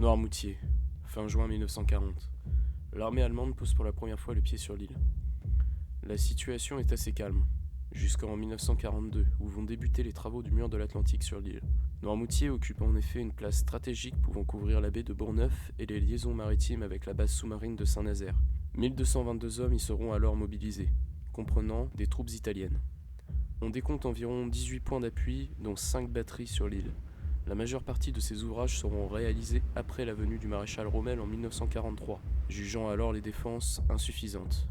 Noirmoutier, fin juin 1940. L'armée allemande pose pour la première fois le pied sur l'île. La situation est assez calme, jusqu'en 1942, où vont débuter les travaux du mur de l'Atlantique sur l'île. Noirmoutier occupe en effet une place stratégique pouvant couvrir la baie de Bourgneuf et les liaisons maritimes avec la base sous-marine de Saint-Nazaire. 1222 hommes y seront alors mobilisés, comprenant des troupes italiennes. On décompte environ 18 points d'appui, dont 5 batteries sur l'île. La majeure partie de ces ouvrages seront réalisés après la venue du maréchal Rommel en 1943, jugeant alors les défenses insuffisantes.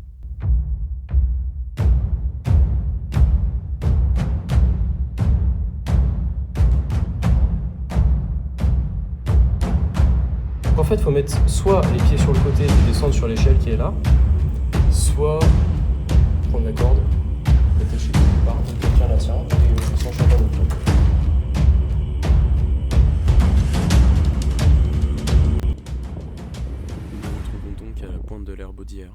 En fait, il faut mettre soit les pieds sur le côté et descendre sur l'échelle qui est là, soit prendre la corde, l'attacher quelque part, donc quelqu'un la tient et sans chacun notre tour. Nous nous retrouvons donc à la pointe de l'Herbaudière,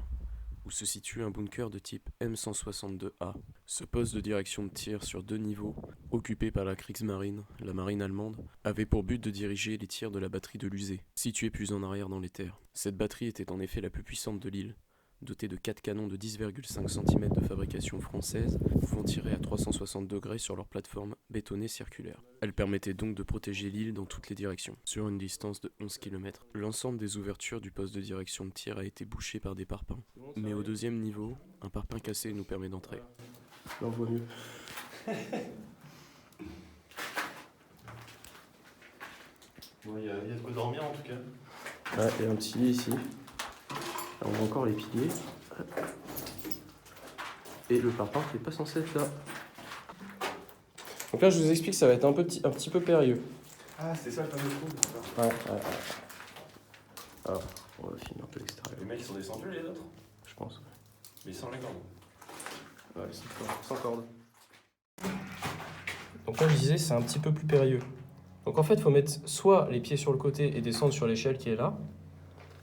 où se situe un bunker de type M162A. Ce poste de direction de tir sur 2 niveaux, occupé par la Kriegsmarine, la marine allemande, avait pour but de diriger les tirs de la batterie de Luzé, située plus en arrière dans les terres. Cette batterie était en effet la plus puissante de l'île, dotée de 4 canons de 10,5 cm de fabrication française, pouvant tirer à 360 degrés sur leur plateforme bétonnée circulaire. Elle permettait donc de protéger l'île dans toutes les directions, sur une distance de 11 km. L'ensemble des ouvertures du poste de direction de tir a été bouché par des parpaings. Mais au 2e niveau, un parpaing cassé nous permet d'entrer. Là, on voit mieux. Bon, il y a de quoi dormir en tout cas. Ouais, il y a un petit lit ici. Là, on voit encore les piliers. Et le parpaing qui n'est pas censé être là. Donc là, je vous explique, ça va être un petit peu périlleux. Ah, c'est ça le fameux trou. Ouais. Alors, on va finir un peu l'extérieur, Les mecs ils sont descendus les autres, je pense. mais sans les cordes. Ouais, sans corde. Donc là, je disais, c'est un petit peu plus périlleux. Donc en fait, il faut mettre soit les pieds sur le côté et descendre sur l'échelle qui est là.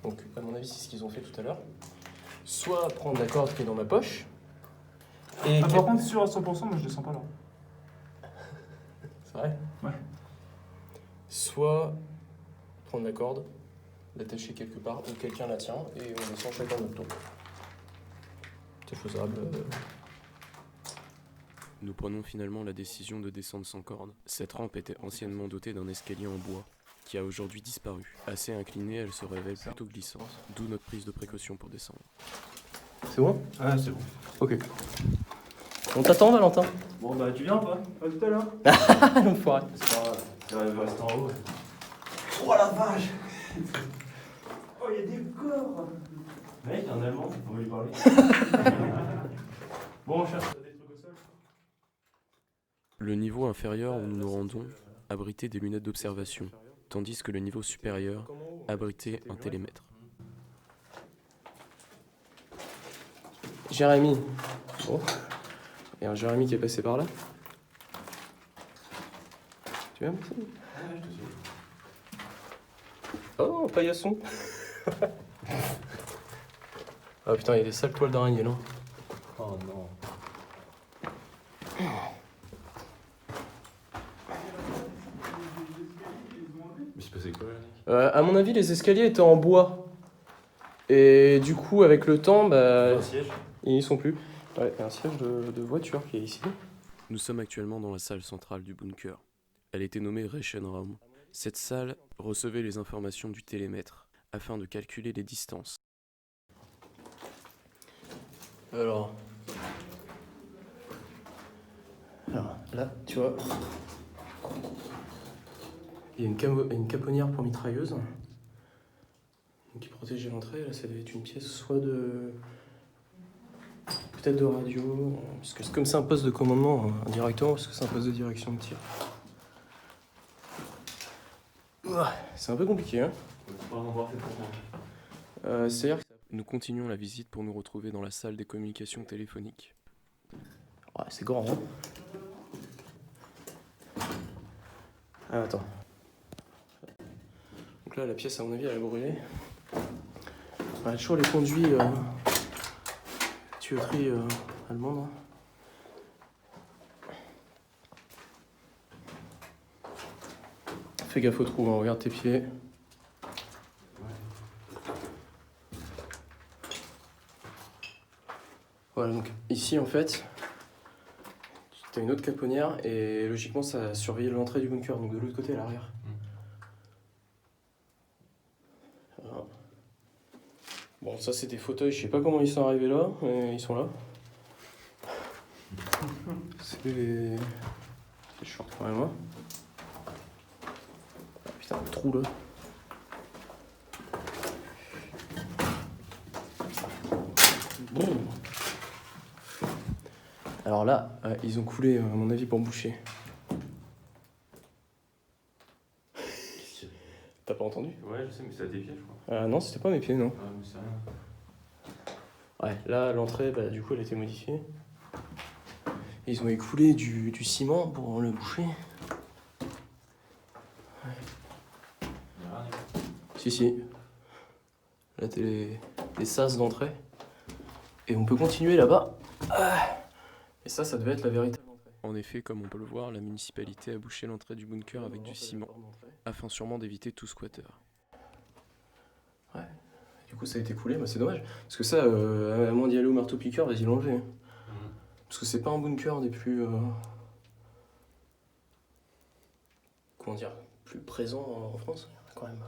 Donc, à mon avis, c'est ce qu'ils ont fait tout à l'heure. Soit prendre la corde qui est dans ma poche. Et Par contre, sûr à 100%, moi je descends pas là. C'est vrai ? Ouais. Soit prendre la corde, l'attacher quelque part, ou quelqu'un la tient, et on descend chacun notre tour. C'est faisable. Nous prenons finalement la décision de descendre sans corde. Cette rampe était anciennement dotée d'un escalier en bois, qui a aujourd'hui disparu. Assez inclinée, elle se révèle plutôt glissante, d'où notre prise de précaution pour descendre. C'est bon ? Ah, c'est bon. Ok. On t'attend, Valentin ? Bon, bah, tu viens pas? À tout à l'heure. L'enfoiré. C'est pas grave, tu vas rester en haut. Oh la vache! Oh, il y a des corps. Mec, un allemand, on va lui parler. Bon, on cherche des trucs au sol. Le niveau inférieur où nous nous rendons abritait des lunettes d'observation, tandis que le niveau supérieur abritait un télémètre. Jérémy. Bon. Il y a un Jérémy qui est passé par là. Tu viens, Maxime ? Ouais, je te suis. Oh, un paillasson. Ah putain, il y a des sales toiles d'araignée, non ? Oh non. Mais c'est passé quoi là? À mon avis, les escaliers étaient en bois. Et du coup, avec le temps, Un siège? ils n'y sont plus. Ouais, il y a un siège de voiture qui est ici. Nous sommes actuellement dans la salle centrale du bunker. Elle était nommée Rechenraum. Cette salle recevait les informations du télémètre afin de calculer les distances. Alors là, tu vois, il y a une caponnière pour mitrailleuse qui protégeait l'entrée. Là, ça devait être une pièce soit de... peut-être de radio, parce que comme c'est un poste de commandement indirectement, parce que c'est un poste de direction de tir. Ouah, c'est un peu compliqué, hein. C'est pas un endroit fait pour moi. C'est-à-dire que... Nous continuons la visite pour nous retrouver dans la salle des communications téléphoniques. Ouais, c'est grand, hein. Ah, attends. Donc là, la pièce, à mon avis, elle a brûlé. On a toujours les conduits tuyauterie allemande. Hein. Fais gaffe au trou, hein, regarde tes pieds. Voilà, donc ici en fait, tu as une autre caponnière et logiquement ça surveille l'entrée du bunker, donc de l'autre côté à l'arrière. Voilà. Bon, ça c'est des fauteuils, je sais pas comment ils sont arrivés là, mais ils sont là. C'est short quand même. Hein. Ah, putain, le trou là. Bon. Alors là, ils ont coulé, à mon avis, pour boucher. T'as pas entendu? Ouais, je sais, mais c'est à tes pieds, je crois. Non, c'était pas mes pieds, non. Ah, mais c'est rien. Ouais, là, l'entrée, bah, du coup, elle a été modifiée. Ils ont écoulé du ciment pour le boucher. Il y a rien. Si. Là, t'as les sas d'entrée. Et on peut continuer là-bas. Et ça devait être la véritable entrée. En effet, comme on peut le voir, la municipalité a bouché l'entrée du bunker avec du ciment, afin sûrement d'éviter tout squatter. Ouais. Du coup, ça a été coulé, bah, c'est dommage. Parce que ça, à moins d'y aller au marteau-piqueur, vas-y l'enlever. Hein. Parce que c'est pas un bunker des plus. Comment dire, plus présents en France. Il y en a quand même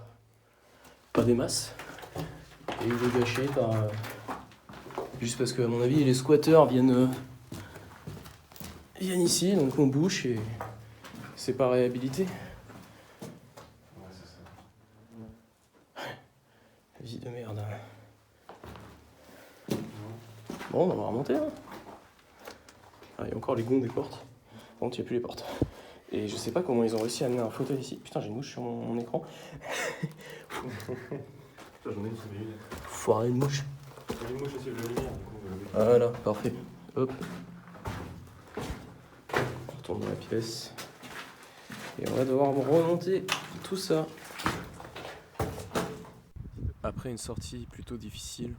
pas des masses. Et il est gâché par. Juste parce que, à mon avis, les squatteurs viennent ici, donc on bouche et c'est pas réhabilité. Ouais, c'est ça. Vie de merde. Bon, on va remonter. Hein. Ah, il y a encore les gonds des portes. Par contre, il n'y a plus les portes. Et je sais pas comment ils ont réussi à amener un fauteuil ici. Putain, j'ai une mouche sur mon écran. Putain, j'en ai une, c'est une. Foiré de mouche. J'ai une mouche aussi de la lumière, du coup. Voilà, parfait. Hop. On retourne dans la pièce. Et on va devoir remonter tout ça. Après une sortie plutôt difficile,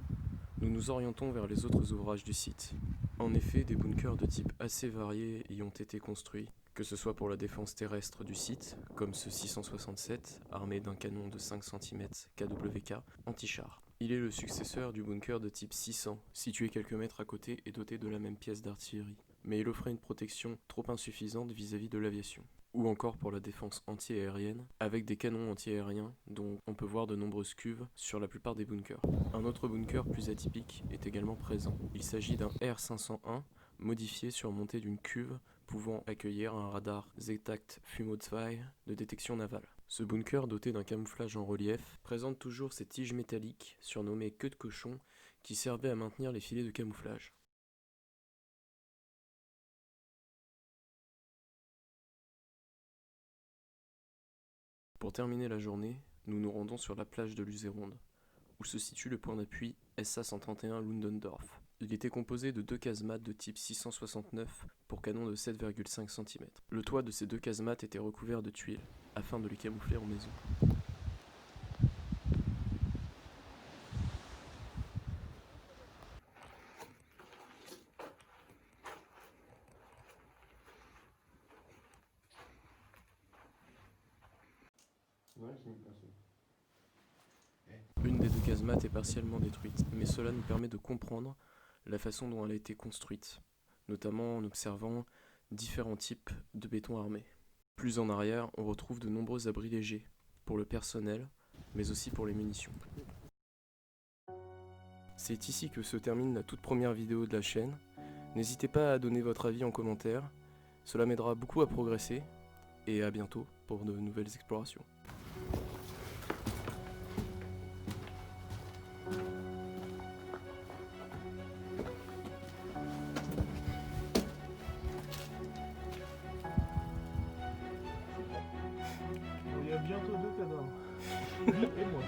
nous nous orientons vers les autres ouvrages du site. En effet, des bunkers de type assez variés y ont été construits, que ce soit pour la défense terrestre du site, comme ce 667, armé d'un canon de 5 cm KWK anti-char. Il est le successeur du bunker de type 600, situé quelques mètres à côté et doté de la même pièce d'artillerie. Mais il offrait une protection trop insuffisante vis-à-vis de l'aviation. Ou encore pour la défense anti-aérienne, avec des canons anti-aériens dont on peut voir de nombreuses cuves sur la plupart des bunkers. Un autre bunker plus atypique est également présent. Il s'agit d'un R501 modifié surmonté d'une cuve pouvant accueillir un radar Zetact Fumo-2 de détection navale. Ce bunker, doté d'un camouflage en relief, présente toujours ces tiges métalliques surnommées queues de cochon qui servaient à maintenir les filets de camouflage. Pour terminer la journée, nous nous rendons sur la plage de Luzéronde, où se situe le point d'appui SA-131 Lundendorf. Il était composé de 2 casemates de type 669 pour canon de 7,5 cm. Le toit de ces 2 casemates était recouvert de tuiles, afin de les camoufler en maison. Une des 2 casemates est partiellement détruite, mais cela nous permet de comprendre la façon dont elle a été construite, notamment en observant différents types de béton armé. Plus en arrière, on retrouve de nombreux abris légers, pour le personnel, mais aussi pour les munitions. C'est ici que se termine la toute première vidéo de la chaîne. N'hésitez pas à donner votre avis en commentaire, cela m'aidera beaucoup à progresser, et à bientôt pour de nouvelles explorations. Il y a bientôt 2 cadavres. Et moi.